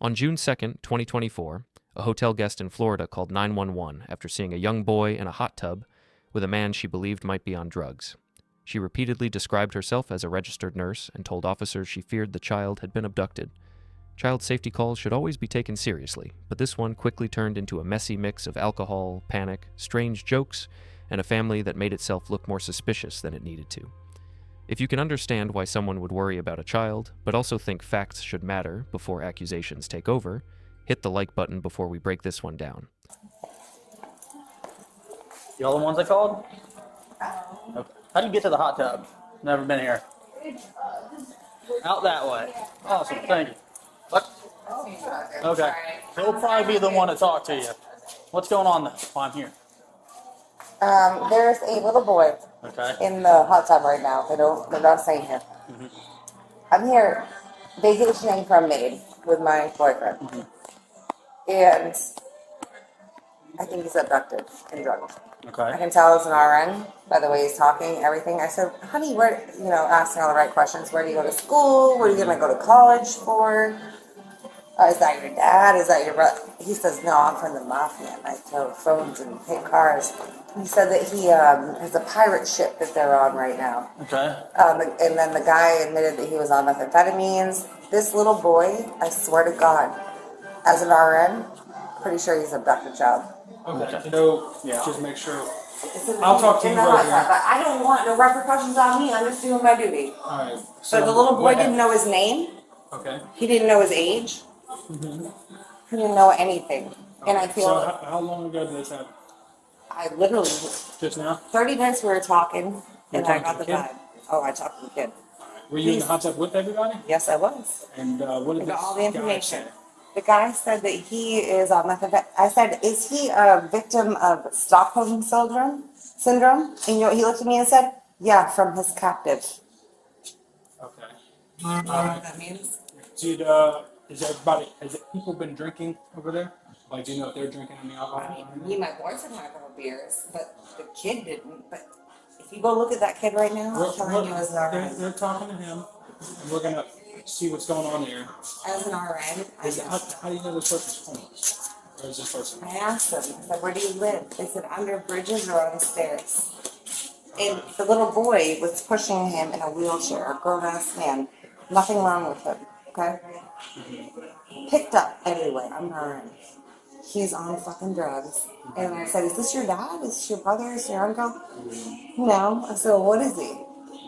On June 2nd, 2024, a hotel guest in Florida called 911 after seeing a young boy in a hot tub with a man she believed might be on drugs. She repeatedly described herself as a registered nurse and told officers she feared the child had been abducted. Child safety calls should always be taken seriously, but this one quickly turned into a messy mix of alcohol, panic, strange jokes, and a family that made itself look more suspicious than it needed to. If you can understand why someone would worry about a child, but also think facts should matter before accusations take over, hit the like button before we break this one down. Y'all the ones I called? Okay. How do you get to the hot tub? Never been here. Out that way. Awesome, thank you. What? Okay. He'll probably be the one to talk to you. What's going on while I'm here? There's a little boy in the hot tub right now. They're not staying here. Mm-hmm. I'm here vacationing from Maine with my boyfriend. Mm-hmm. And I think he's abducted and drugged. Okay. I can tell it's an RN by the way he's talking, everything. I said, honey, where, asking all the right questions. Where do you go to school? What are you going to go to college for? Is that your dad? Is that your brother? He says, no, I'm from the mafia. And I throw phones and take cars. He said that he has a pirate ship that they're on right now. Okay. And then the guy admitted that he was on methamphetamines. This little boy, I swear to God, as an RN, pretty sure he's an abducted child. Okay. So, just make sure. I'll talk to you right here. But I don't want no repercussions on me. I'm just doing my duty. All right. So the little boy didn't know his name. Okay. He didn't know his age. Mm-hmm. He didn't know anything. And I feel. So how long ago did this happen? I literally. Just now? 30 minutes we were talking, and I got the vibe. Oh, I talked to the kid. Were you in the hot tub with everybody? Yes, I was. And what did I got all the information. Guy say? The guy said that he is on methamphetamine. I said, is he a victim of Stockholm syndrome? And he looked at me and said, yeah, from his captive. Okay. Do you know what that means? Has people been drinking over there? Like, do you know if they're drinking any alcohol? I mean, me and my boyfriend had a couple beers, but the kid didn't. But if you go look at that kid right now, I'm telling you as an RN. They're talking to him, and we're going to see what's going on here. As an RN, how do you know this person's homeless? Or is this person? I asked them, I said, where do you live? They said, under bridges or on the stairs. And the little boy was pushing him in a wheelchair, a grown-ass man. Nothing wrong with him, okay? Picked up anyway, I'm an RN. He's on fucking drugs. And I said, is this your dad? Is this your brother? Is this your uncle? No. I said, well, what is he?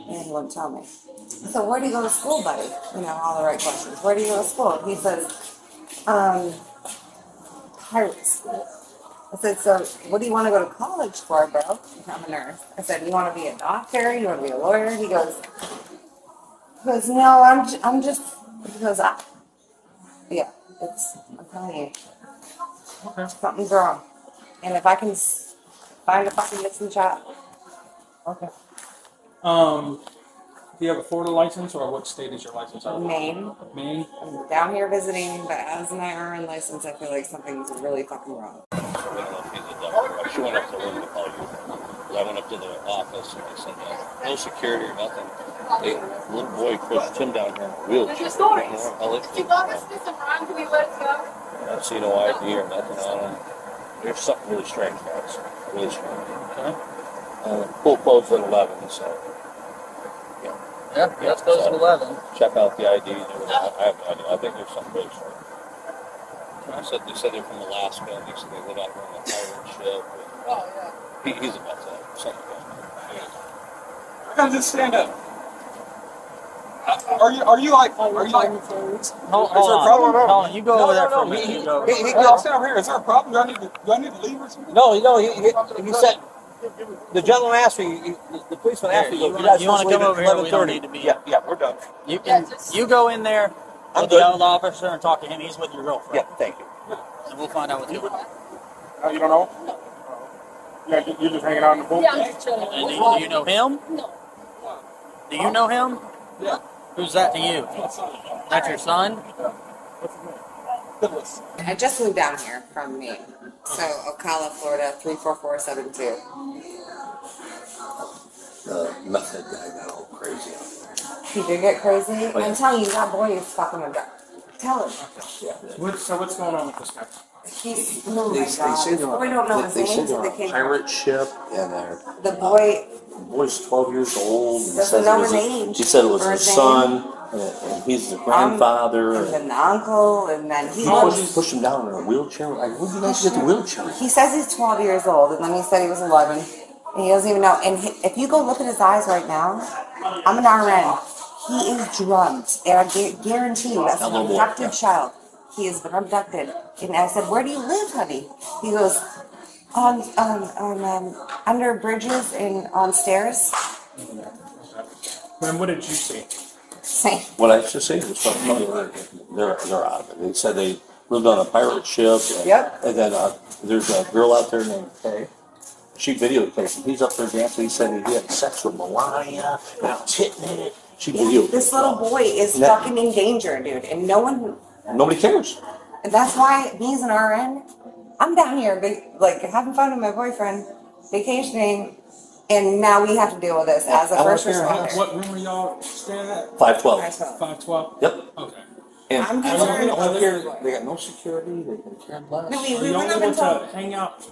And he wouldn't tell me. I said, where do you go to school, buddy? All the right questions. Where do you go to school? He says, pirate school. I said, so what do you want to go to college for, bro? I'm a nurse. I said, you want to be a doctor? You want to be a lawyer? He goes, no, I'm just, he goes, yeah, I'm telling you. Okay. Something's wrong. And if I can find a fucking missing child. Okay. Do you have a Florida license, or what state is your license out of? Maine. Maine? I'm down here visiting, but as an RN license, I feel like something's really fucking wrong. She went up to him to call you. I went up to the office and they said no security or nothing. The little boy pushed him down here in a wheelchair. There's your stories. You got us this wrong. Can we let it go? I don't see no ID or nothing on him. There's something really strange, guys. Really strange. Okay. Pool closed at 11, so. Yeah, let's go to 11. Check out the ID. I have no idea. I think there's something really strange. They said they're from Alaska, and they said they live out here on the pirate ship. He's about that. Something like that. Guys, just stand up. Are you like? Hold on. You go over there for a minute. He got over here. Is there a problem? Do I need to leave or something? No, he said, the gentleman asked me, the policeman asked me, you want to come over here? We don't need to be. Yeah, we're done. You go in there with the other officer and talk to him. He's with your girlfriend. Yeah, thank you. And we'll find out what's going on. Oh, you don't know? You're just hanging out in the pool? Yeah, I'm just chilling. And do you know him? No. Do you know him? Yeah. Who's that to you? That's your son? Goodness. I just moved down here from Maine. So, Ocala, Florida, 34472. The method guy got all crazy out there. He did get crazy. I'm telling you, that boy is fucking abducted. Tell him. So what's going on with this guy? He's, oh my They God. say This they're boy don't know his they say name, they're so they on a came. pirate ship, and The boy the boy's 12 years old. And doesn't know his age. he said it was or his his son, and he's the grandfather. And then the uncle, and then he He looks. pushed him down in a wheelchair. Like, where did you guys get the wheelchair? He says he's 12 years old, and then he said he was 11, and he doesn't even know. And if you go look at his eyes right now, I'm an RN. He is drugged, and I guarantee you that's an abducted child. He has been abducted. And I said, "Where do you live, honey?" He goes, "On under bridges and on stairs." And what did you see? Same. What I should say was they're out of it. They said they lived on a pirate ship. Yep. And then there's a girl out there named Kay. She videotaped him. He's up there dancing. He said he had sex with Melania. And I was hitting it. She videotaped This little boy is fucking in danger, dude, and no one. Nobody cares. And that's why me as an RN, I'm down here, like having fun with my boyfriend, vacationing, and now we have to deal with this as a first responder. What room are y'all staying at? 512. 512? Yep. Okay. And I'm concerned about this boy. they got no security. They can care less. No, Are we y'all went up able and told. to hang out?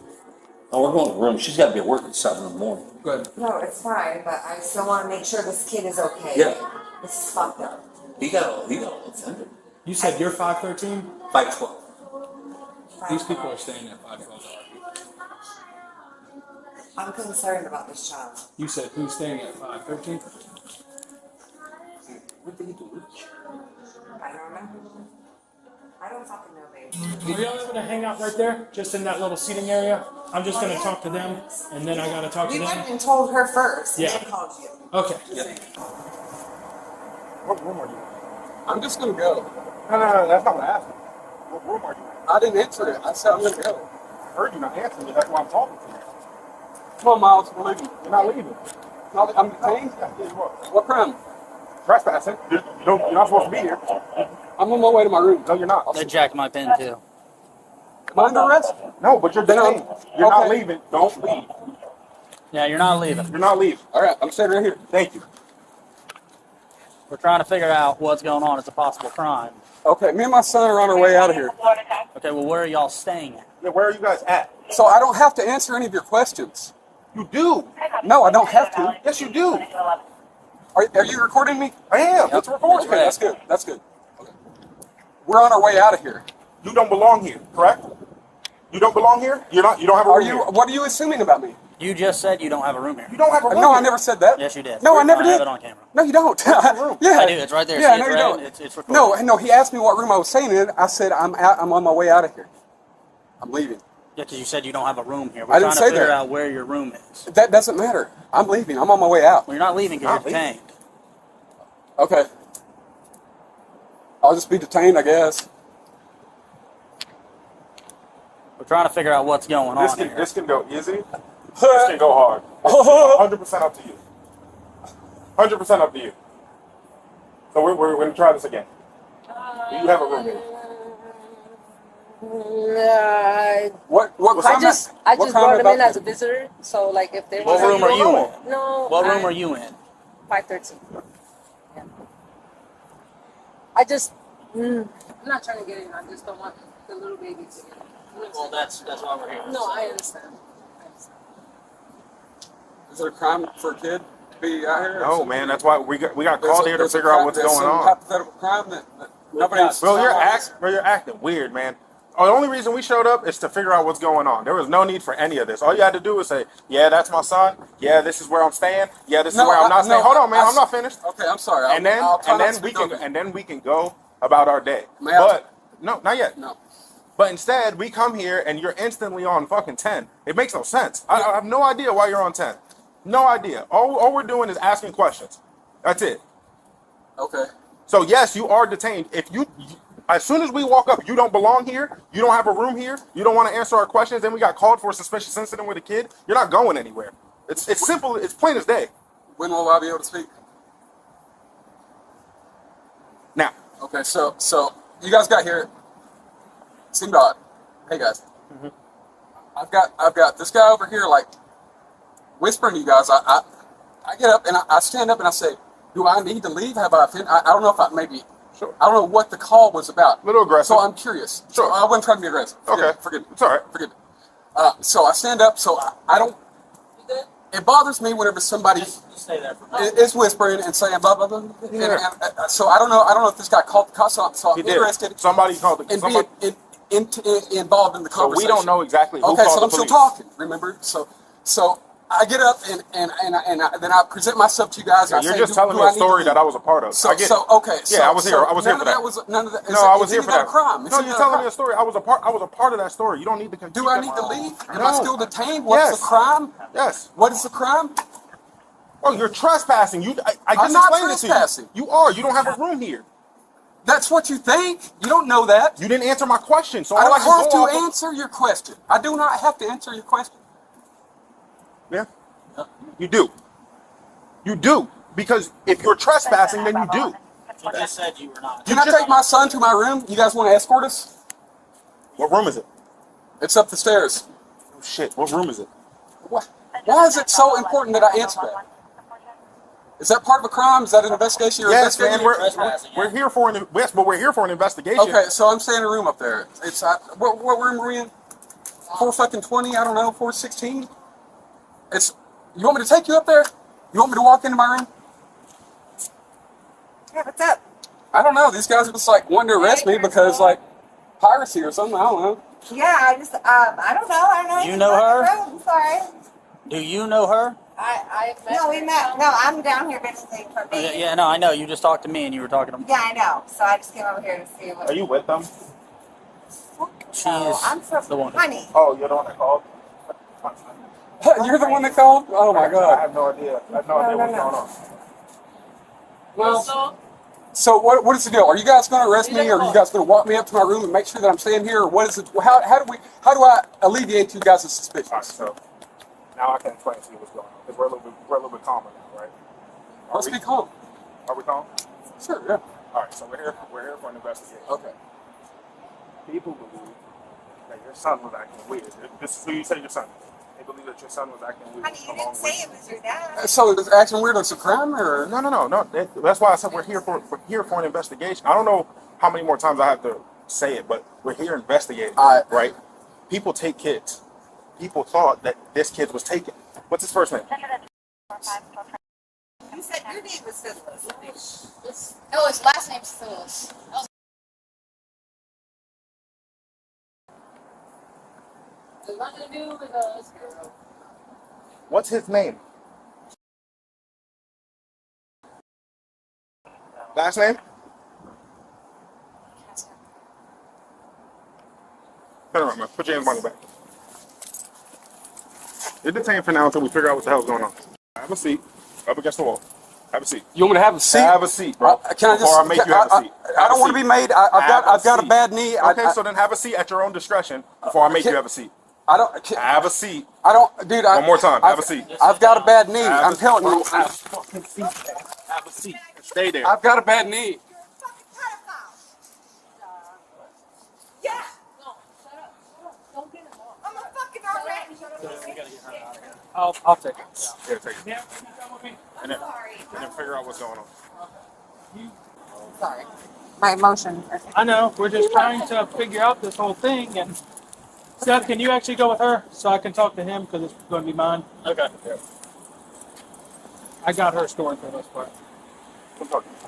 Oh, we're going to the room. She's got to be at work at 7 in the morning. Good. No, it's fine, but I still want to make sure this kid is okay. Yeah. This is fucked up. He got offended. You said you're 513? 512. These people are staying at 512. I'm concerned about this child. You said who's staying at 513? What did he do? I don't know. I don't fucking know, baby. Are y'all able to hang out right there? Just in that little seating area? I'm just going to talk to them, and then I got to talk to We went them. and told her first, Yeah. and then called you. Okay. What room are you in? I'm just gonna go. No, that's not what I asked you. What room are you in? I didn't answer it. I said I'm gonna go. I heard you not answering me. That's why I'm talking to you. Come on, Miles, we're leaving. You're not leaving. No, I'm detained. Yeah, you are. What crime? Trespassing. You're not supposed to be here. I'm on my way to my room. No, you're not. They jacked my pen too. Am I under arrest? No, but you're Then I'm- detained. You're not okay. leaving. Don't leave. Yeah, you're not leaving. You're not leaving. All right, I'm sitting right here. Thank you. We're trying to figure out what's going on. It's a possible crime. Okay, me and my son are on our way out of here. Okay, well, where are y'all staying at? Yeah, where are you guys at? So I don't have to answer any of your questions. You do. No, I don't have to. Yes, you do. Are you recording me? I am. Let's record Okay, that's good. That's good. Okay. We're on our way out of here. You don't belong here, correct? You don't belong here? You don't have a room Are you? here. What are you assuming about me? You just said you don't have a room here. You don't have a room No, here. I never said that. Yes, you did. No, I never I have did. it on camera. No, you don't. yeah, I do. It's right there. Yeah, See, no, it's you red. don't. It's recorded. No, he asked me what room I was staying in. I said I'm on my way out of here. I'm leaving. Yeah, because you said you don't have a room here. We're I didn't trying to say figure that. out where your room is. That doesn't matter. I'm leaving. I'm on my way out. Well, you're not leaving because you're Not leaving. detained. Okay. I'll just be detained, I guess. We're trying to figure out what's going on here. This can go easy. This can go hard. 100% up to you. 100% up to you. So we're going to try this again. Do you have a room here? What I crime? just what crime brought him in about as a visitor. So like if they What want room are you in? No. What room are you in? 513. Yeah. I just I'm not trying to get in. I just don't want the little baby to get in. Well, that's why we're here. No, I understand. Is it a crime for a kid to be out here? No, man. That's why we got There's called a- here to there's a figure out crime- what's there's going some on. hypothetical crime that nobody's. Bro, you're acting weird, man. Oh, the only reason we showed up is to figure out what's going on. There was no need for any of this. All you had to do was say, "Yeah, that's my son. Yeah, this is where I'm staying. Yeah, this is where I'm not staying." Hold on, man. I'm not finished. Okay, I'm sorry. And then I'll try not to we speak can over you. and then we can go about our day. May I- But no, not yet. No. But instead, we come here and you're instantly on fucking 10. It makes no sense. I have no idea why you're on 10. No idea. All we're doing is asking questions. That's it. Okay. So yes, you are detained. If you, as soon as we walk up, you don't belong here. You don't have a room here. You don't want to answer our questions. Then we got called for a suspicious incident with a kid. You're not going anywhere. It's simple. It's plain as day. When will I be able to speak? Now, Okay, so you guys got here. Seemed odd. Hey guys. Mm-hmm. I've got this guy over here like whispering to you guys. I get up and I stand up and I say, "Do I need to leave? Have I offended? I don't know if I maybe Sure. I don't know what the call was about. A little aggressive. So I'm curious. Sure. So I wasn't trying to be aggressive. Forgive me. It's all right. Forgive me. So I stand up. So I don't. It bothers me whenever somebody is whispering and saying blah blah blah. So I don't know. I don't know if this guy called the cops. So I'm interested. Somebody called the. In being involved in the conversation. So we don't know exactly who okay, called so the I'm still police. talking. Remember, so I get up and then I present myself to you guys. And I You're say, just telling me a story that I was a part of. So, I get okay. Yeah, I was here. I was here for that. None of that. No, I was here for that. that. A crime? No, you're telling me a story. I was a part of that story. You don't need to. Do I need to leave? Am No. I still detained? What's the crime? Yes. What is the crime? Oh, you're trespassing. I I'm just not explained it to trespassing. you. You are. You don't have a room here. That's what you think. You don't know that. You didn't answer my question, so I all don't can have go to off answer your question. I do not have to answer your question. Yeah, you do. You do. Because if you're trespassing, then you do. You just said you were not. Can I take my son to my room? You guys want to escort us? What room is it? It's up the stairs. Oh, shit. What room is it? Why is it so important that I answer that? Is that part of a crime? Is that an investigation? You're Yes, investigating? man. We're here for an but we're here for an investigation. Okay, so I'm staying in a room up there. It's what room are we in? 420? I don't know. 416. It's. You want me to take you up there? You want me to walk into my room? Yeah, what's up? I don't know. These guys just like wanted to arrest me because like piracy or something. I don't know. Yeah, I just, I don't know. I don't know. You know her? I'm sorry. Do you know her? No, we met. No, I'm down here visiting for me. Yeah, no, I know. You just talked to me and you were talking to me. Yeah, I know. So I just came over here to see what. Are you with them? She No, is I'm from the one. Honey. Oh, you're the one that called? You're the one that called? Oh my I God. have no idea. I have no idea what's going on. Well, so what is the deal? Are you guys going to arrest me, or are you guys going to walk me up to my room and make sure that I'm staying here, or what is it? How do I alleviate you guys' suspicions? All right, so now I can explain to you what's going on because we're a little bit calmer now, right? Let's be calm. Are we calm? Sure, yeah. All right, so we're here for an investigation. Okay. People believe that your son was acting weird. This is who you say your son is. They believe that your son was acting weird. Honey, you didn't say it was your dad. So is acting weird is a crime, or? No. That's why I said we're here for an investigation. I don't know how many more times I have to say it, but we're here investigating, right? People take kids. People thought that this kid was taken. What's his first name? You said your name was Phyllis. No, his last name's Phyllis. There's nothing to do with us, girl. What's his name? Last name? Turn around, man. Put your hands behind your back. You're detained for now until we figure out what the hell's going on. Have a seat. Up against the wall. Have a seat. You want me to have a seat? Have a seat, bro. Can I Before I make you have a seat. I don't want to be made. I've got a bad knee. Okay, so then have a seat at your own discretion before I make you have a seat. I don't. Have a seat. I don't, dude. One more time. Have a seat. I've got a bad knee. I'm telling you. Have a fucking seat. Have a seat. Stay there. I've got a bad knee. Yeah. No, shut up. Don't get him off. I'm a fucking already. I'll take it. Here, take it. And then figure out what's going on. Sorry. My emotions. I know. We're just trying to figure out this whole thing. And Seth, can you actually go with her so I can talk to him because it's going to be mine? Okay. Yeah. I got her story for this part.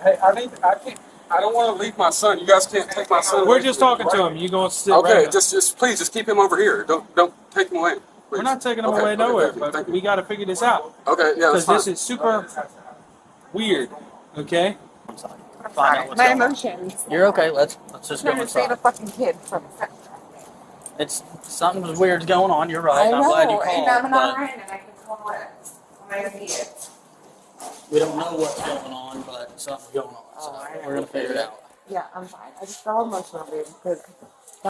Hey, I don't want to leave my son. You guys can't take my son. We're just talking to him. You going to sit Okay, right just please, just keep him over here. Don't take him away. Please. We're not taking him Okay, away okay, nowhere, thank you, but thank you. we got to figure this out. Okay, yeah, that's Because fine. this is super weird. Okay? Find out what's My going on. emotions. You're okay. Let's just go I'm trying to save a inside. fucking kid from sex. It's something weird's going on. You're right. I know, I'm glad you and called, I'm not but right, and I can call it when I need it. we don't know what's going on, but something's going on. So Oh, I know. we're gonna figure it out. Yeah, I'm fine. I just felt emotional, dude. Because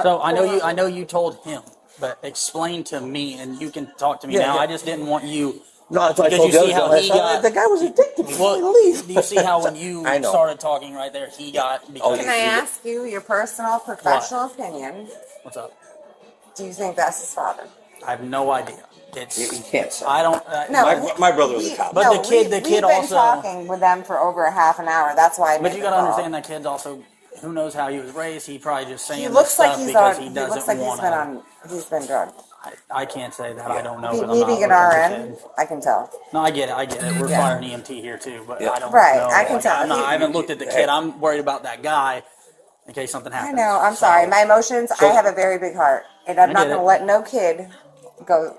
So I know you told him, but explain to me, and you can talk to me now. I just didn't want you. No, that's what I Because told you the see other how guy. he got- The guy was addicted to me. Well, Leave. do you see how when you I know. started talking right there, he got because can I ask you your personal, professional opinion? what's up? Do you think that's his father? I have no idea. It's You can't say. I don't. No, My brother was a cop. But the kid we've been also- talking with them for over a half an hour. That's why. I But made you the gotta call. understand that kid's also. Who knows how he was raised? He probably just saying He this looks like stuff he's because on. he He doesn't looks like want to. he's been drugged. I can't say that. I don't know. Me 'Cause I'm not being an looking at the RN, kid. I can tell. No, I get it. We're Yeah. firing EMT here too, but Yeah. I don't Right, know. I can tell. I haven't looked at the kid. I'm worried about that guy in case something I happens. know. I'm sorry. My emotions. I have a very big heart, and I'm I not get going to it. let no kid go.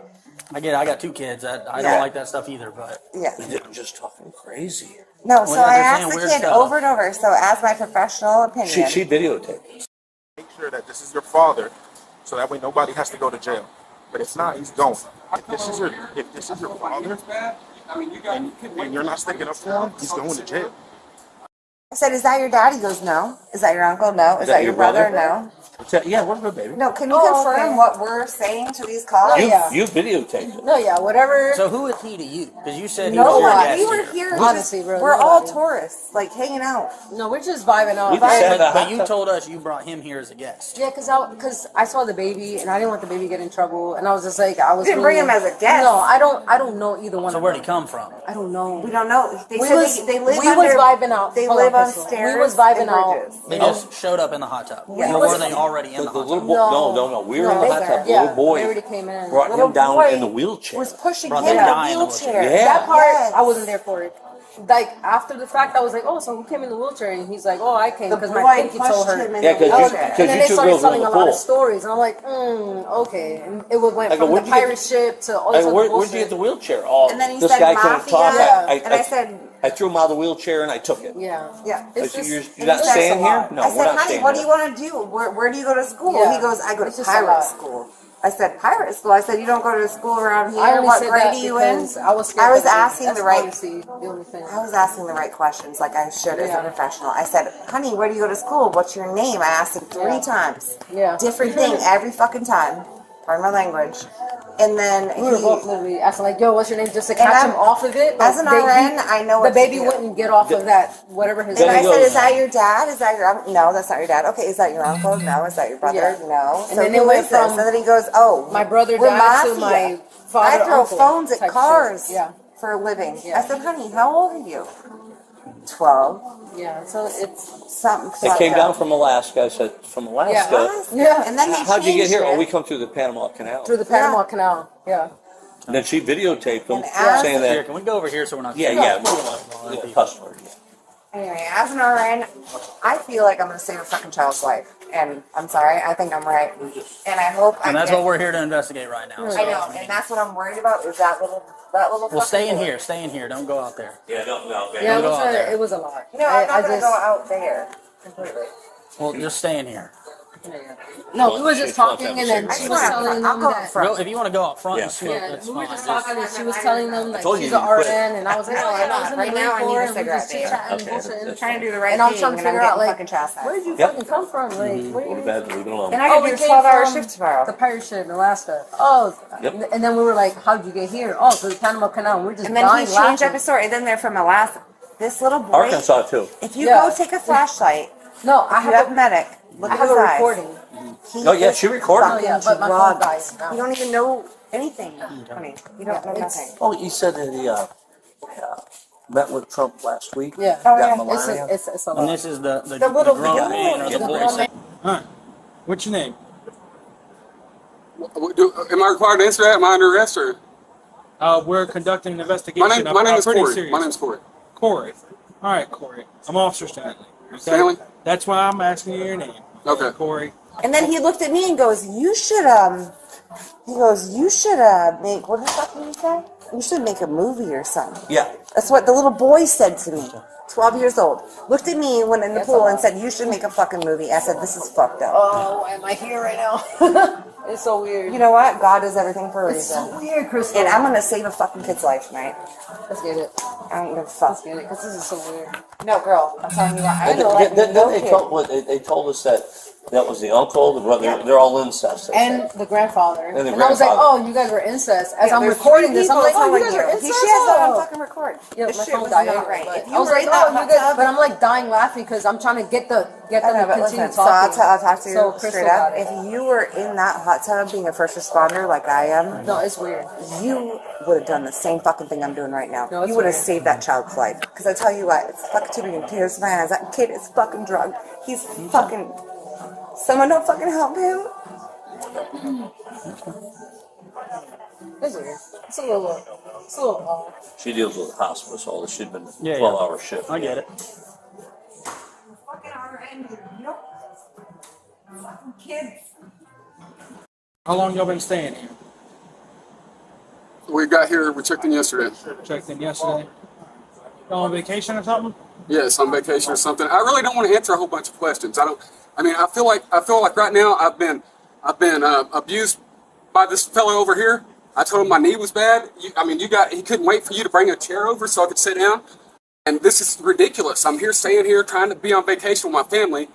I get it. I got 2 kids. I Yeah. don't like that stuff either. But Yeah. They're just talking crazy. No. Well, So yeah, I they're asked saying the weird kid stuff. over and over. So as my professional opinion, She videotaped. Make sure that this is your father, so that way nobody has to go to jail. But if not, he's going. If this is your father, and you're not sticking up for him, he's going to jail. I said, "Is that your dad?" He goes, "No." "Is that your uncle?" "No." "Is that your brother?" "No." Yeah, what about baby? No. Can you confirm what we're saying to these calls? You videotaped it. No, yeah, whatever. so who is he to you? Because you said he No was your one. guest We were here. here. Honestly, bro, We're all nobody. tourists, like hanging out. No, we're just vibing out. We just said But you told us you brought him here as a guest. Yeah, because I saw the baby and I didn't want the baby to get in trouble, and I was just like, I was. You didn't bring him as a guest. No, I don't know either one. So of where'd them. he come from? I don't know. We don't know. They We said was they live we under. was vibing out. They Hold live on, on Crystal. stairs. We was vibing and out. bridges. They just showed up in the hot tub. Yeah. Or were they already in The the hot little tub? boy, No. no. We were No, in the they- hot tub. The yeah, little boy they already came in. brought Little him down boy in the wheelchair. Was pushing Brought him the in guy a in the wheelchair. wheelchair. That part, Yes. I wasn't there for it. Like after the fact, I was like, "Oh, so who came in the wheelchair?" And he's like, "Oh, I came The because boy my pinky told pushed her." him in Yeah, the 'cause you- wheelchair. because And then you they two started girls were in telling the a lot pool. of stories, and I'm like, "Okay." And it went I go, from the "Where'd you get pirate ship to all this other Where'd you bullshit. get the wheelchair? Oh, And then he this said guy couldn't mafia. talk. And I said, I threw him out of the wheelchair and I took it. Yeah, yeah. I It's said, just, you're it's not just staying a here? lot. No, I we're said, not honey, staying what do here. you want to do? Where do you go to school? Yeah. He goes, I go to It's just a pirate lot. school. I said, pirate school? I said, you don't go to school around here? I only What said grade that are you in? because I was scared. I was for the baby. asking That's the right. honestly the only thing. I was asking the right questions, like I should as a Yeah. professional. I said, honey, where do you go to school? What's your name? I asked him 3 times. Yeah. Different thing every fucking time. Pardon my language. And then We were both literally asking like, "Yo, what's your name?" Just to catch I'm- him off of it. as an Like, RN, I know the what to baby do. wouldn't get off of that. Whatever his And Then I he said, goes- is that your dad? Is that your uncle? No, that's not your dad. Okay, is that your uncle? No. Is that your brother? Yeah. No. And So then who it went is this? from And then he goes, oh, my brother we're dad to mafia. my father. I throw uncle phones at type cars shit. Yeah, for a living. Yeah. I said, honey, how old are you? 12. yeah. So it's Something. They fucked came up. down from Alaska. I said, from Alaska? Yeah. And then he How'd you get changed here? it. Oh, we come through the Panama Canal. through the Panama Canal. Yeah. And then she videotaped them And as- saying Here, that, can we go over here so we're not? yeah, customer. Anyway, as an RN, I feel like I'm going to save a fucking child's life. And I'm sorry, I think I'm right. And I hope And I that's can. what we're here to investigate right now. So, I know, and that's what I'm worried about is that little Well, fucking stay in boy. here. Stay in here. Don't go out there. Yeah, no. Yeah, Don't go out there. it was a lot. No, I'm not going to just, go out there completely. Well, just stay in here. No, we were just talking, and then I she just was want telling to. them I'll go that. up front. Go, if you want to go out front Yeah. and smoke, Yeah, that's we were fine. just talking, and she was telling them like told you she's you an quit. RN, and I was like, No, oh, I'm and I not. was in Right the now, I Marine need Corps, a and we cigarette just there. chit-chatting, Okay, bullshitting. that's Trying to do the right And I'm thing, trying to and I'm figure out, getting like, fucking chastised. Where did you Yep. fucking come from? Like, where Go you? to bed, leave it alone. And I Oh, can we do a came 12-hour from shift tomorrow. the pirate ship in Alaska. Oh, Yep. and then we were like, how'd you get here? Oh, through the Panama Canal. We're just And then he dying changed up laughing. his story. And then they're from Alaska. This little boy. Arkansas, too. If you Yeah. go take a flashlight, No, I if you have have medic, look I at have his a eyes. recording. He Oh, yeah, is she recorded. fucking Oh, yeah, but my phone drugged. dies now. You don't even know anything, honey. You don't know it's- nothing. Oh, he said that he met with Trump last week. Yeah. Oh, Got yeah. malaria. It's a And lot. this is the little grown boy. man or the The boy. grown man. All right. What's your name? Am I required to answer that? Am I under arrest or? We're conducting an investigation. My name is pretty Corey. serious. My name's Corey. Corey. All right, Corey. I'm Officer Stanley. Okay? Stanley? That's why I'm asking you your name. Okay. Corey. And then he looked at me and goes, you should, make, what the fuck did he say? You should make a movie or something. Yeah. That's what the little boy said to me. 12 years old. Looked at me when in the pool and said, you should make a fucking movie. I said, this is fucked up. Oh, am I here right now? It's so weird. You know what? God does everything for a It's reason. so weird, Crystal. And I'm going to save a fucking kid's life tonight. Let's get it. I don't give a fuck. Let's get it, because this is so weird. No, girl. I'm telling you what. I And know like then no they kid. told us that was the uncle, the brother. They're all incest. they And said. the grandfather. And the I was like, grandfather. oh, you guys are incest. As Yeah, I'm there's recording three this, I'm people like, oh, you telling guys are He incest. has that on Oh. fucking record. Yeah, this my shit phone was died not anyway, right. but If I you was were like, in that that hot tub. but I'm like dying laughing because I'm trying to get them I know, to but continue listen, so talking. I'll talk to you So Crystal straight up. got it. If you were in that hot tub being a first responder like I am, No, it's weird. you would have done the same fucking thing I'm doing right now. No, it's You would have weird. saved that child's life. Because I tell you what, it's fucking too many tears in my eyes. That kid is fucking drugged. He's fucking... Someone don't fucking help him. It's weird. It's a little odd. She deals with hospice, all this. She'd been Yeah, 12-hour shift. I get it. Fucking RN. Nope. Fucking kids. How long y'all been staying here? We got here. We checked in yesterday. Checked in yesterday. Y'all on vacation or something? Yes, on vacation or something. I really don't want to answer a whole bunch of questions. I feel like right now I've been abused by this fellow over here. I told him my knee was bad. He couldn't wait for you to bring a chair over so I could sit down. And this is ridiculous. I'm here, staying here, trying to be on vacation with my family.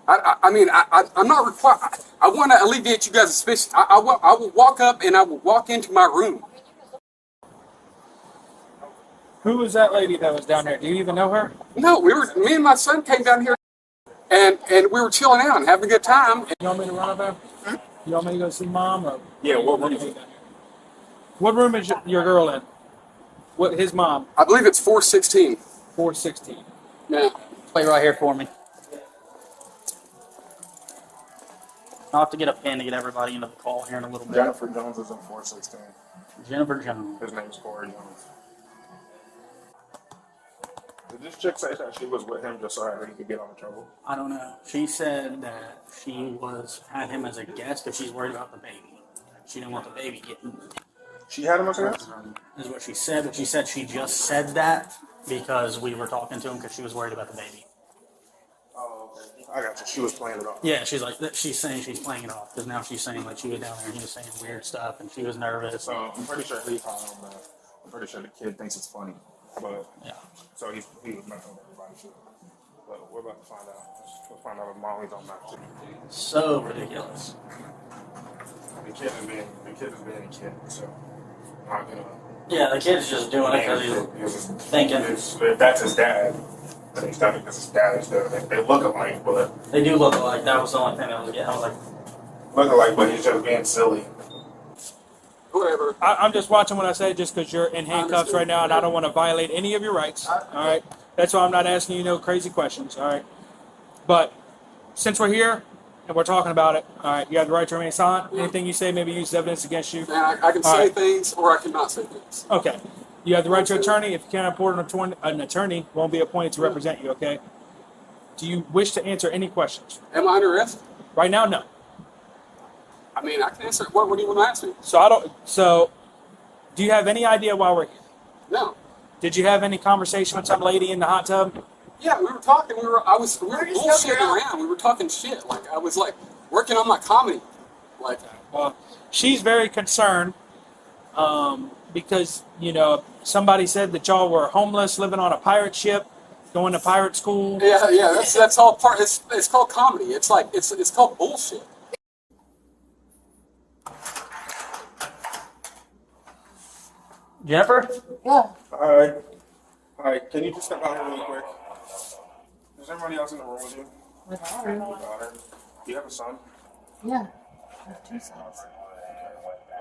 I'm not required. I want to alleviate you guys' suspicion. I will walk up and I will walk into my room. Who was that lady that was down there? Do you even know her? No, me and my son came down here and we were chilling out and having a good time. You want me to run up there? You want me to go see mom? Or Yeah, what room is it? what room is your girl in? What his mom? I believe it's 416. 416. Yeah. Play right here for me. I'll have to get a pen to get everybody into the call here in a little bit. Jennifer Jones is in 416. Jennifer Jones. His name's Corey Jones. Did this chick say that she was with him just so that he could get out of trouble? I don't know. She said that she had him as a guest because she's worried about the baby. She didn't want the baby getting. She had him as a guest? Is what she said, but she said she just said that because we were talking to him because she was worried about the baby. Oh, okay. I got you. She was playing it off. Yeah, she's like she's saying she's playing it off because now she's saying like she was down there and he was saying weird stuff and she was nervous. So I'm pretty sure he's high on that. I'm pretty sure the kid thinks it's funny. But Yeah. so he was messing with everybody too. But we're about to find out. Let's find out if Molly's on that too. So ridiculous. The kid is being a kid, so I'm not gonna. Yeah, the kid's just doing it because he's thinking. If that's his dad, then he's done it because his dad is doing it. They look alike, but They do look alike. That was the only thing that was getting. I was like, look alike, but he's just being silly. Whatever. I'm just watching what I say just because you're in handcuffs right now and I don't want to violate any of your rights. All right. That's why I'm not asking you no crazy questions. All right. But since we're here and we're talking about it, all right, you have the right to remain silent. Anything you say may be used as evidence against you. And I can All say right. things or I cannot say things. Okay. You have the right to attorney. If you can't afford an attorney, won't be appointed to represent you, okay? Do you wish to answer any questions? Am I under arrest? Right now, no. I mean, I can answer. What do you want to ask me? So, do you have any idea why we're here? No. Did you have any conversation with some lady in the hot tub? Yeah, we were talking. We were bullshitting around. We were talking shit. Like I was like working on my comedy. Like, Well, she's very concerned because, somebody said that y'all were homeless, living on a pirate ship, going to pirate school. yeah. That's all part. It's called comedy. It's like it's called bullshit. Jennifer? Yeah. Alright, can you just step out here really quick? Is everybody else in the room with you? My daughter. Your daughter? Do you have a son? Yeah. I have two sons.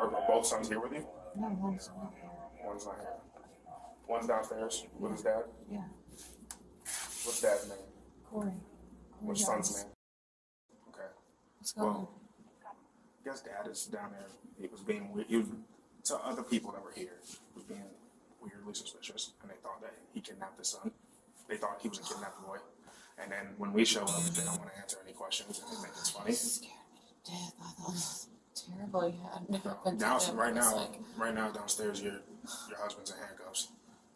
Are both sons here with you? No, one's not here. One's not here. One's downstairs with his dad? Yeah. What's dad's name? Corey. What's son's name? Okay. What's going on? Well, I guess dad is down there. He was being weird. He was, to other people that were here, he was being weirdly suspicious, and they thought that he kidnapped his son. They thought he was a kidnapped boy. And then when we show up, they don't want to answer any questions, and they think it's funny. This scared me to death. I thought it was terrible. You had never been to Now, him. right now downstairs, your husband's in handcuffs.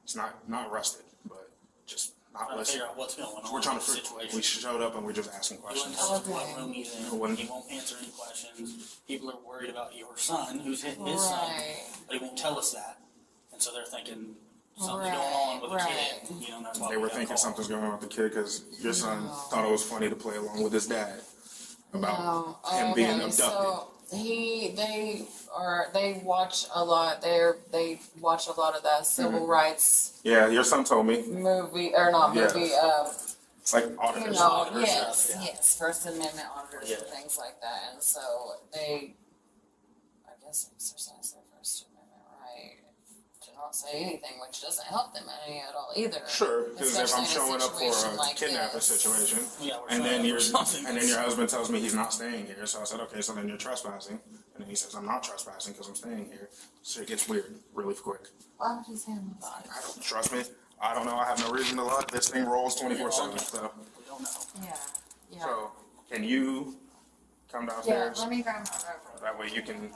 It's not arrested, but just not listening. Figure out what's going on. We're trying to in the figure. situation. We showed up and we're just asking He wouldn't questions. tell us what room he's in. When- He won't answer any questions. People are worried about your son, who's his son, Right. but he won't tell us that. And so they're thinking something Right, going on with the right. kid. That's why They we were got thinking called. something's going on with the kid because your son thought it was funny to play along with his dad about No. him being Okay, abducted. so They watch a lot. They watch a lot of that civil rights Yeah, your son told me. movie or not Yeah. movie. It's like auditors. Yes, yes, First Amendment auditors and things like that, and so they, I guess, exercise their First Amendment right to not say anything, which doesn't help them any at all either. Sure, because if I'm showing up for a kidnapping situation, and then your husband tells me he's not staying here, so I said, okay, so then you're trespassing, and then he says I'm not trespassing because I'm staying here. So it gets weird really quick. Why would you say I'm not? I don't trust me. I don't know. I have no reason to lie. This thing rolls 24/7. So. Yeah, yeah. So can you come Yeah, downstairs? let me grab my rifle. That way you can.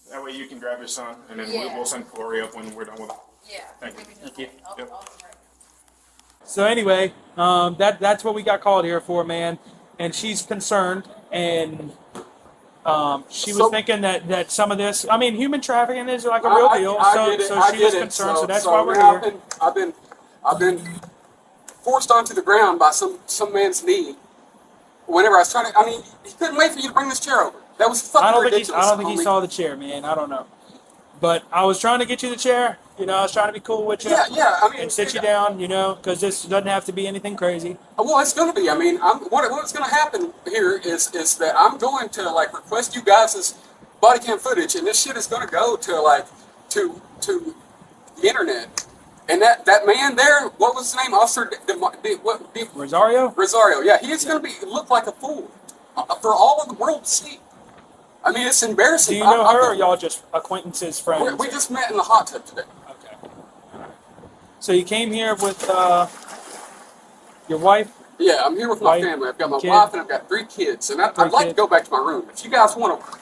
That way you can grab your son, and then Yeah. we'll send Corey up when we're done with it. Yeah. Thank you. Thank you. Yep. So anyway, that's what we got called here for, man. And she's concerned, and she was thinking that some of this, I mean, human trafficking is like a real deal. So she was concerned. So that's why we're here. I've been forced onto the ground by some man's knee. Whenever I was trying to, I mean, he couldn't wait for you to bring this chair over. That was fucking ridiculous. I don't think he saw the chair, man. I don't know. But I was trying to get you the chair. You know, I was trying to be cool with you. Yeah. I mean, and sit you down. You know, because this doesn't have to be anything crazy. Well, it's going to be. I mean, what's going to happen here is that I'm going to like request you guys' body cam footage, and this shit is going to go to like to the internet. And that man there, what was his name? Officer Rosario. Rosario. Yeah, he is going to look like a fool for all of the world to see. I mean, it's embarrassing. Do you know her, or y'all just acquaintances, friends? We just met in the hot tub today. Okay. So you came here with your wife? Yeah, I'm here with my family. I've got my wife and I've got 3 kids. And I'd like to go back to my room. If you guys want to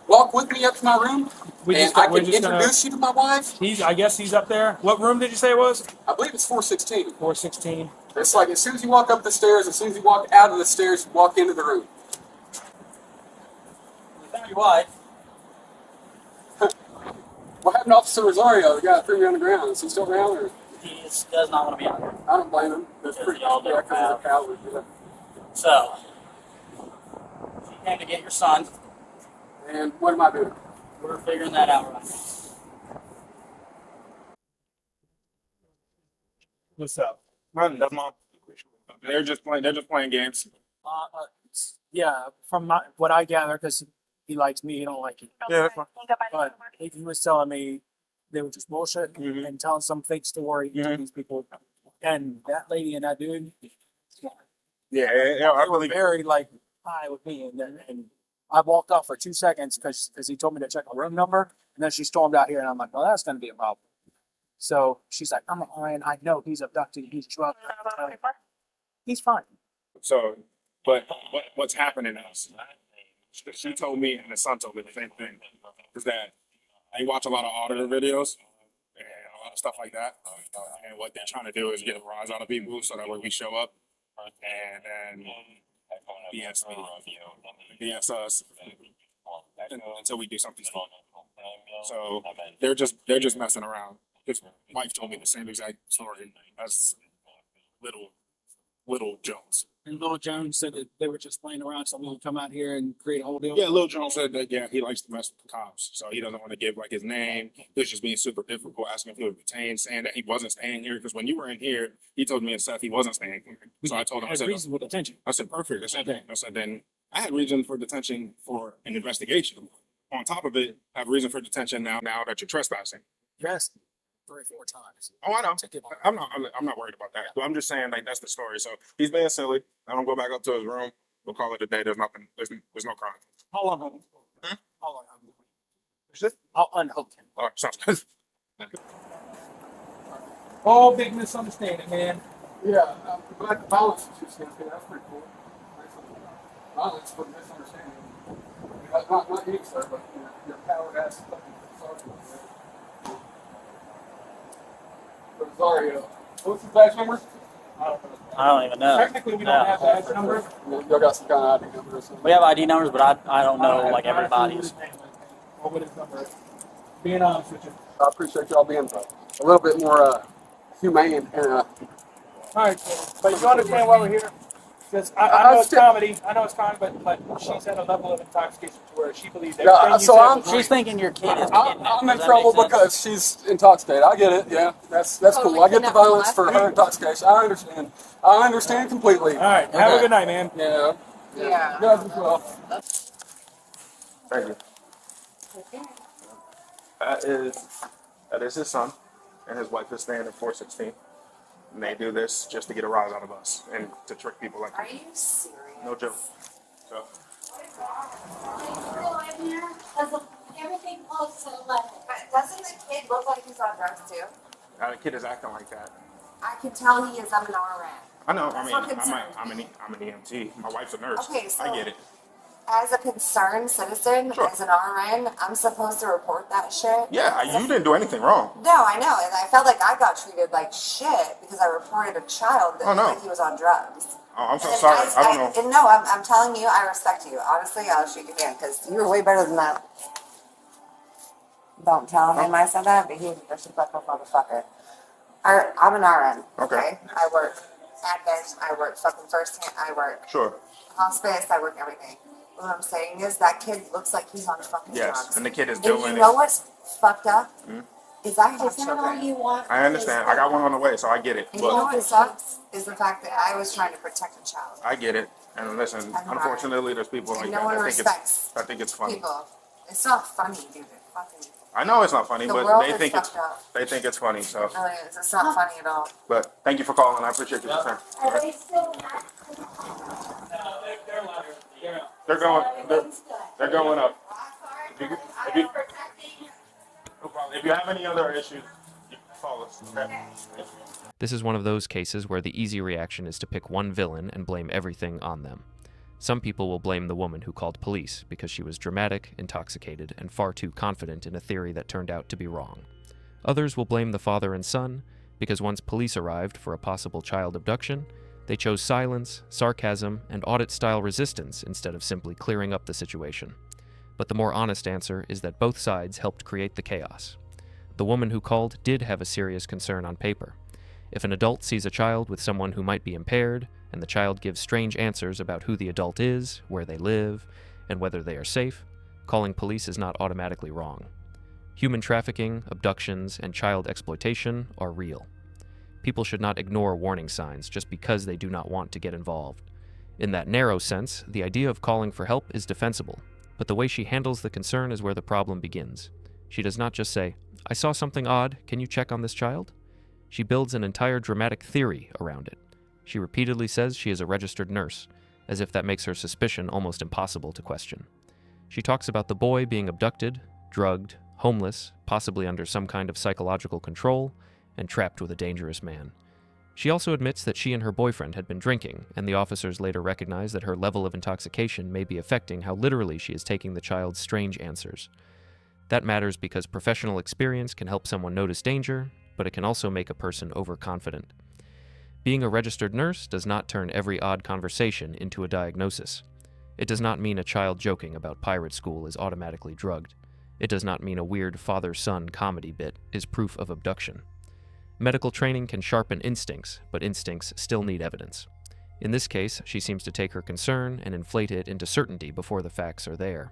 walk with me up to my room, I can introduce you to my wife. I guess he's up there. What room did you say it was? I believe it's 416. 416. It's like as soon as you walk up the stairs, as soon as you walk out of the stairs, you walk into the room. Your wife. What happened to Officer Rosario? The guy that threw me on the ground. Is he still around? Or? He does not want to be on here. I don't blame him. That's pretty y'all because he's a coward. Yeah. So, she came to get your son. And what am I doing? We're figuring that out right now. What's up? Nothing. That's mom. They're just playing games. Yeah, from what I gather, because he likes me, he don't like you. Yeah, that's fine. But he was telling me they were just bullshitting and telling some fake story to these people. And that lady and that dude, Yeah, I believe it. very like high with me. And I walked off for 2 seconds because he told me to check a room number. And then she stormed out here, and I'm like, well, that's going to be a problem. So she's like, I'm Ryan. I know he's abducted. He's drugged. He's fine. So, but what's happening is, she told me and the son told me the same thing, is that I watch a lot of auditor videos and a lot of stuff like that. And what they're trying to do is get a rise out of people so that when we show up and then BS me, BS us until we do something stupid. So they're just messing around. His wife told me the same exact story as Little Jones. And Little Jones said that they were just playing around, so we would come out here and create a whole deal. Yeah, Lil Jones said that, yeah, he likes to mess with the cops, so he doesn't want to give like his name. He was just being super difficult, asking if he would retain, saying that he wasn't staying here, because when you were in here, he told me and Seth he wasn't staying here. So I told him, I said, reasonable detention. I said, perfect. I said, then I had reason for detention for an investigation. On top of it, I have reason for detention now that you're trespassing. Yes. 3 or 4 times. Oh, I know. I'm not worried about that. But I'm just saying, like, that's the story. So he's being silly. I don't go back up to his room. We'll call it a day. There's nothing. There's no crime. How long? How long? Just I'll unhook him. all right, sounds good. All big misunderstanding, man. Yeah, but violence is just going to be, that's pretty cool. Violence for misunderstanding. Not you, sir, but your coward ass fucking Rosario. Rosario. What's his badge number? I don't even know. Technically, we don't have badge numbers. Y'all got some kind of ID number or something? We have ID numbers, but I don't know like everybody's. Or what his number is. Being honest with you. I appreciate y'all being a little bit more humane and All right, but you understand why we're here? Because I know it's comedy. I know it's comedy, but she's at a level of intoxication to where she believes everything Yeah, you so said I'm- was She's real. thinking your kid is I'm kidnapped. in Does that trouble make sense? because she's intoxicated. I get it. Yeah, that's cool. I get the violence for her intoxication. I understand. I understand completely. All right. Have a good night, man. Yeah. Yeah. You guys as well. Thank you. That is his son, and his wife is staying at 416. And they do this just to get a rise out of us and to trick people like Are you. you serious? No joke. So, Everything close to 11. But doesn't the kid look like he's on drugs too? the kid is acting like that. I can tell he is. I'm an RN. I know. That's I what mean, concerns I'm me. an EMT. My wife's a nurse. Okay, so I get it. as a concerned citizen, Sure. as an RN, I'm supposed to report that shit. Yeah, you didn't do anything wrong. No, I know, and I felt like I got treated like shit because I reported a child that Oh, no. looked like he was on drugs. Oh, I'm so And sorry. I don't know. and no, I'm telling you, I respect you. Honestly, I'll shake your hand because you were way better than that. Don't tell him I said that, but he's a disrespectful motherfucker. I'm an RN. Okay. I work admit, I work fucking first hand, I work Sure. hospice, I work everything. What I'm saying is that kid looks like he's on fucking Yes, drugs. and the kid is And you doing know it. what's fucked up? Is I have Is that all children. you want? I understand. I got one on the way, so I get it. And you know But what sucks? Is the fact that I was trying to protect a child. I get it. And listen, I'm unfortunately, there's people like And that. no one I respects think it's funny. people. It's not funny, dude. It fucking, I know it's not funny, The but world they is think it's fucked up. funny. So, no, it's not funny at all. but thank you for calling. I appreciate your concern. Are they still not? They're liars. They're out. They're going. Everything's good. They're going up. I'm If you- sorry, I'm protecting. No problem. If you have any other issues, you can call us. Okay. This is one of those cases where the easy reaction is to pick one villain and blame everything on them. Some people will blame the woman who called police because she was dramatic, intoxicated, and far too confident in a theory that turned out to be wrong. Others will blame the father and son because once police arrived for a possible child abduction, they chose silence, sarcasm, and audit-style resistance instead of simply clearing up the situation. But the more honest answer is that both sides helped create the chaos. The woman who called did have a serious concern on paper. If an adult sees a child with someone who might be impaired, and the child gives strange answers about who the adult is, where they live, and whether they are safe, calling police is not automatically wrong. Human trafficking, abductions, and child exploitation are real. People should not ignore warning signs just because they do not want to get involved. In that narrow sense, the idea of calling for help is defensible, but the way she handles the concern is where the problem begins. She does not just say, "I saw something odd, can you check on this child?" She builds an entire dramatic theory around it. She repeatedly says she is a registered nurse, as if that makes her suspicion almost impossible to question. She talks about the boy being abducted, drugged, homeless, possibly under some kind of psychological control, and trapped with a dangerous man. She also admits that she and her boyfriend had been drinking, and the officers later recognize that her level of intoxication may be affecting how literally she is taking the child's strange answers. That matters because professional experience can help someone notice danger, but it can also make a person overconfident. Being a registered nurse does not turn every odd conversation into a diagnosis. It does not mean a child joking about pirate school is automatically drugged. It does not mean a weird father-son comedy bit is proof of abduction. Medical training can sharpen instincts, but instincts still need evidence. In this case, she seems to take her concern and inflate it into certainty before the facts are there.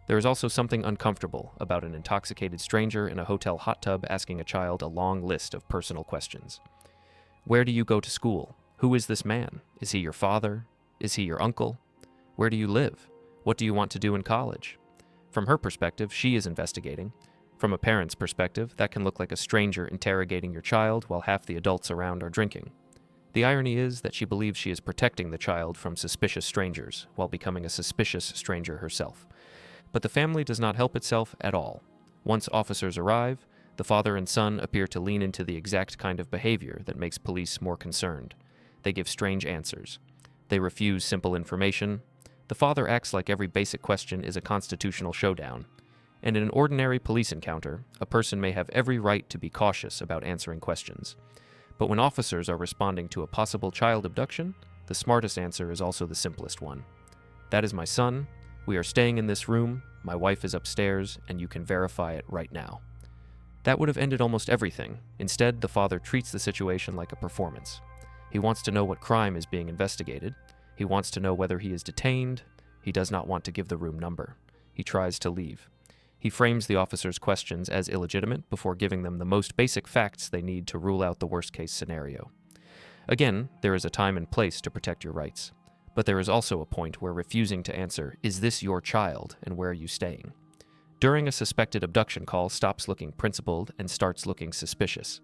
There is also something uncomfortable about an intoxicated stranger in a hotel hot tub asking a child a long list of personal questions. Where do you go to school? Who is this man? Is he your father? Is he your uncle? Where do you live? What do you want to do in college? From her perspective, she is investigating. From a parent's perspective, that can look like a stranger interrogating your child while half the adults around are drinking. The irony is that she believes she is protecting the child from suspicious strangers while becoming a suspicious stranger herself. But the family does not help itself at all. Once officers arrive, the father and son appear to lean into the exact kind of behavior that makes police more concerned. They give strange answers. They refuse simple information. The father acts like every basic question is a constitutional showdown. And in an ordinary police encounter, a person may have every right to be cautious about answering questions. But when officers are responding to a possible child abduction, the smartest answer is also the simplest one. That is my son. We are staying in this room. My wife is upstairs, and you can verify it right now. That would have ended almost everything. Instead, the father treats the situation like a performance. He wants to know what crime is being investigated, He wants to know whether he is detained. He does not want to give the room number. He tries to leave. He frames the officer's questions as illegitimate before giving them the most basic facts they need to rule out the worst-case scenario. Again, there is a time and place to protect your rights, but there is also a point where refusing to answer, "Is this your child, and where are you staying?" during a suspected abduction call stops looking principled and starts looking suspicious.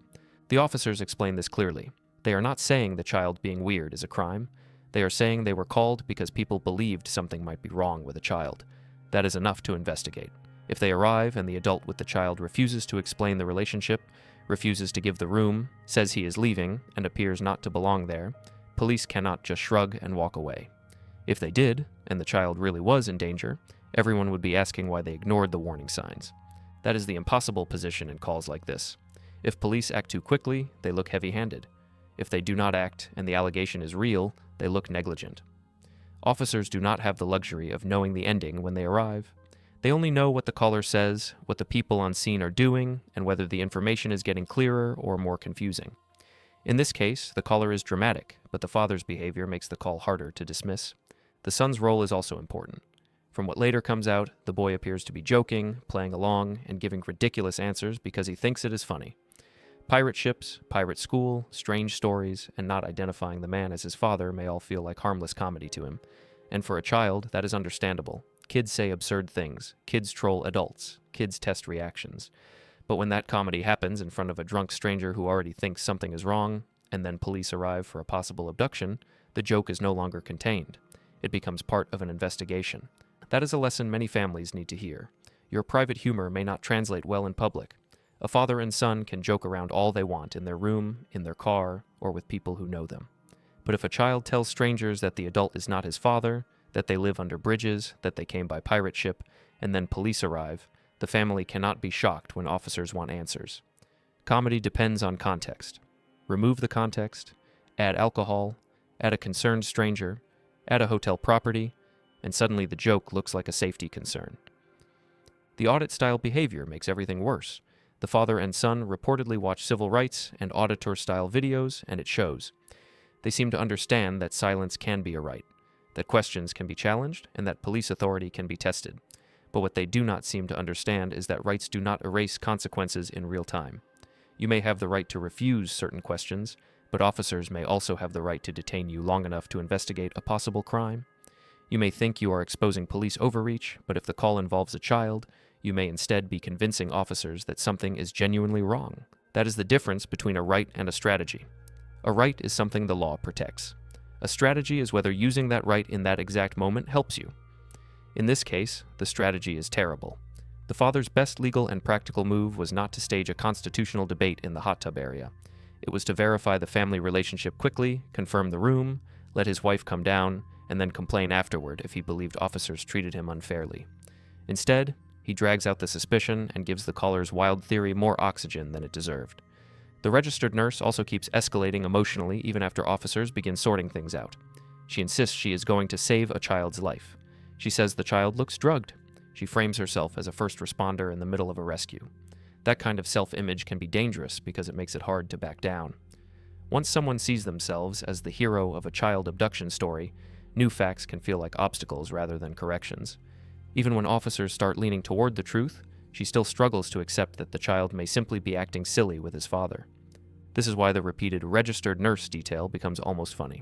The officers explain this clearly. They are not saying the child being weird is a crime. They are saying they were called because people believed something might be wrong with a child. That is enough to investigate. If they arrive and the adult with the child refuses to explain the relationship, refuses to give the room, says he is leaving, and appears not to belong there, police cannot just shrug and walk away. If they did, and the child really was in danger, everyone would be asking why they ignored the warning signs. That is the impossible position in calls like this. If police act too quickly, they look heavy-handed. If they do not act, and the allegation is real, they look negligent. Officers do not have the luxury of knowing the ending when they arrive. They only know what the caller says, what the people on scene are doing, and whether the information is getting clearer or more confusing. In this case, the caller is dramatic, but the father's behavior makes the call harder to dismiss. The son's role is also important. From what later comes out, the boy appears to be joking, playing along, and giving ridiculous answers because he thinks it is funny. Pirate ships, pirate school, strange stories, and not identifying the man as his father may all feel like harmless comedy to him. And for a child, that is understandable. Kids say absurd things. Kids troll adults. Kids test reactions. But when that comedy happens in front of a drunk stranger who already thinks something is wrong, and then police arrive for a possible abduction, the joke is no longer contained. It becomes part of an investigation. That is a lesson many families need to hear. Your private humor may not translate well in public. A father and son can joke around all they want in their room, in their car, or with people who know them. But if a child tells strangers that the adult is not his father, that they live under bridges, that they came by pirate ship, and then police arrive, the family cannot be shocked when officers want answers. Comedy depends on context. Remove the context, add alcohol, add a concerned stranger, add a hotel property, and suddenly the joke looks like a safety concern. The audit-style behavior makes everything worse. The father and son reportedly watch civil rights and auditor-style videos, and it shows. They seem to understand that silence can be a right, that questions can be challenged, and that police authority can be tested. But what they do not seem to understand is that rights do not erase consequences in real time. You may have the right to refuse certain questions, but officers may also have the right to detain you long enough to investigate a possible crime. You may think you are exposing police overreach, but if the call involves a child, you may instead be convincing officers that something is genuinely wrong. That is the difference between a right and a strategy. A right is something the law protects. A strategy is whether using that right in that exact moment helps you. In this case, the strategy is terrible. The father's best legal and practical move was not to stage a constitutional debate in the hot tub area. It was to verify the family relationship quickly, confirm the room, let his wife come down, and then complain afterward if he believed officers treated him unfairly. Instead, he drags out the suspicion and gives the caller's wild theory more oxygen than it deserved. The registered nurse also keeps escalating emotionally even after officers begin sorting things out. She insists she is going to save a child's life. She says the child looks drugged. She frames herself as a first responder in the middle of a rescue. That kind of self-image can be dangerous because it makes it hard to back down. Once someone sees themselves as the hero of a child abduction story, new facts can feel like obstacles rather than corrections. Even when officers start leaning toward the truth, she still struggles to accept that the child may simply be acting silly with his father. This is why the repeated registered nurse detail becomes almost funny.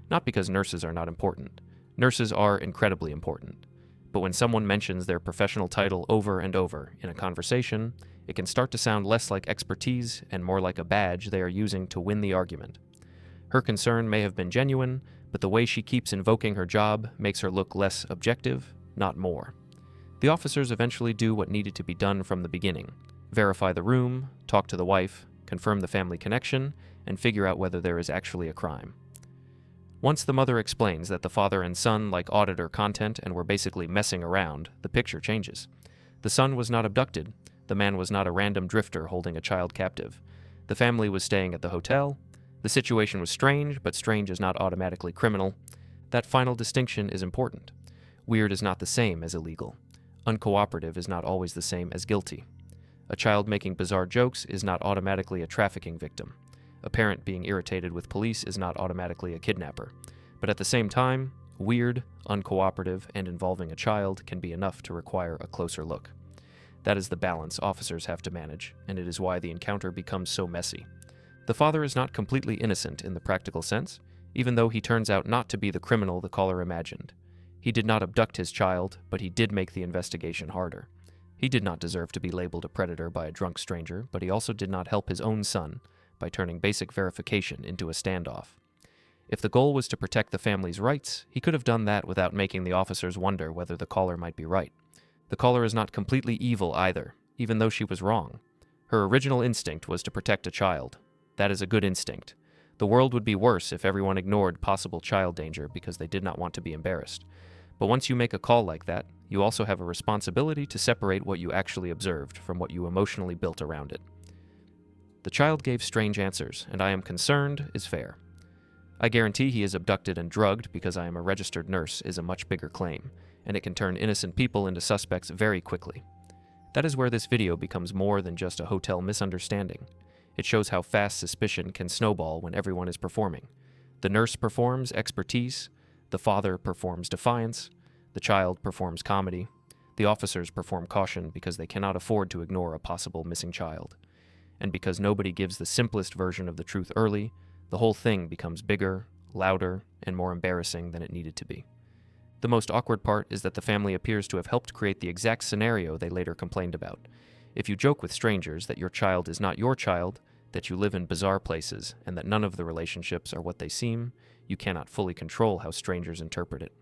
Not because nurses are not important. Nurses are incredibly important. But when someone mentions their professional title over and over in a conversation, it can start to sound less like expertise and more like a badge they are using to win the argument. Her concern may have been genuine, but the way she keeps invoking her job makes her look less objective, not more. The officers eventually do what needed to be done from the beginning: verify the room, talk to the wife, confirm the family connection, and figure out whether there is actually a crime. Once the mother explains that the father and son like auditor content and were basically messing around, the picture changes. The son was not abducted. The man was not a random drifter holding a child captive. The family was staying at the hotel. The situation was strange, but strange is not automatically criminal. That final distinction is important. Weird is not the same as illegal. Uncooperative is not always the same as guilty. A child making bizarre jokes is not automatically a trafficking victim. A parent being irritated with police is not automatically a kidnapper. But at the same time, weird, uncooperative, and involving a child can be enough to require a closer look. That is the balance officers have to manage, and it is why the encounter becomes so messy. The father is not completely innocent in the practical sense, even though he turns out not to be the criminal the caller imagined. He did not abduct his child, but he did make the investigation harder. He did not deserve to be labeled a predator by a drunk stranger, but he also did not help his own son by turning basic verification into a standoff. If the goal was to protect the family's rights, he could have done that without making the officers wonder whether the caller might be right. The caller is not completely evil either, even though she was wrong. Her original instinct was to protect a child. That is a good instinct. The world would be worse if everyone ignored possible child danger because they did not want to be embarrassed. But once you make a call like that, you also have a responsibility to separate what you actually observed from what you emotionally built around it. The child gave strange answers, and I am concerned is fair. I guarantee he is abducted and drugged because I am a registered nurse is a much bigger claim, and it can turn innocent people into suspects very quickly. That is where this video becomes more than just a hotel misunderstanding. It shows how fast suspicion can snowball when everyone is performing. The nurse performs expertise, the father performs defiance, the child performs comedy, the officers perform caution because they cannot afford to ignore a possible missing child. And because nobody gives the simplest version of the truth early, the whole thing becomes bigger, louder, and more embarrassing than it needed to be. The most awkward part is that the family appears to have helped create the exact scenario they later complained about. If you joke with strangers that your child is not your child, that you live in bizarre places, and that none of the relationships are what they seem, you cannot fully control how strangers interpret it.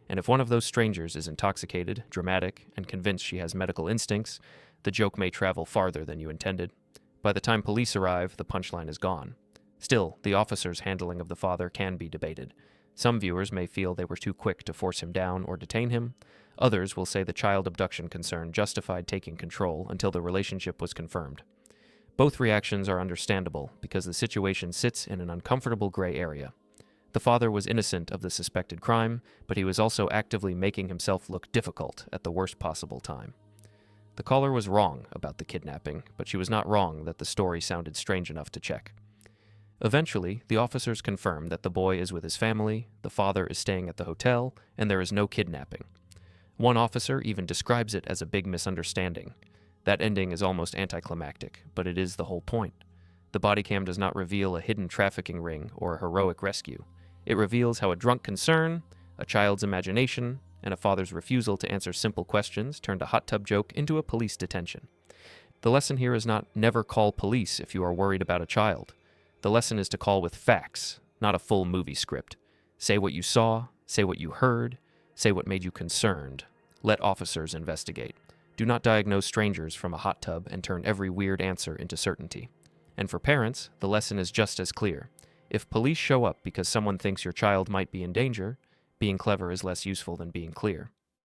And if one of those strangers is intoxicated, dramatic, and convinced she has medical instincts, the joke may travel farther than you intended. By the time police arrive, the punchline is gone. Still, the officer's handling of the father can be debated. Some viewers may feel they were too quick to force him down or detain him. Others will say the child abduction concern justified taking control until the relationship was confirmed. Both reactions are understandable because the situation sits in an uncomfortable gray area. The father was innocent of the suspected crime, but he was also actively making himself look difficult at the worst possible time. The caller was wrong about the kidnapping, but she was not wrong that the story sounded strange enough to check. Eventually, the officers confirm that the boy is with his family, the father is staying at the hotel, and there is no kidnapping. One officer even describes it as a big misunderstanding. That ending is almost anticlimactic, but it is the whole point. The Bodycam does not reveal a hidden trafficking ring or a heroic rescue. It reveals how a drunk concern, a child's imagination, and a father's refusal to answer simple questions turned a hot tub joke into a police detention. The lesson here is not never call police if you are worried about a child. The lesson is to call with facts, not a full movie script. Say what you saw, say what you heard, say what made you concerned. Let officers investigate. Do not diagnose strangers from a hot tub and turn every weird answer into certainty. And for parents, the lesson is just as clear. If police show up because someone thinks your child might be in danger, being clever is less useful than being clear.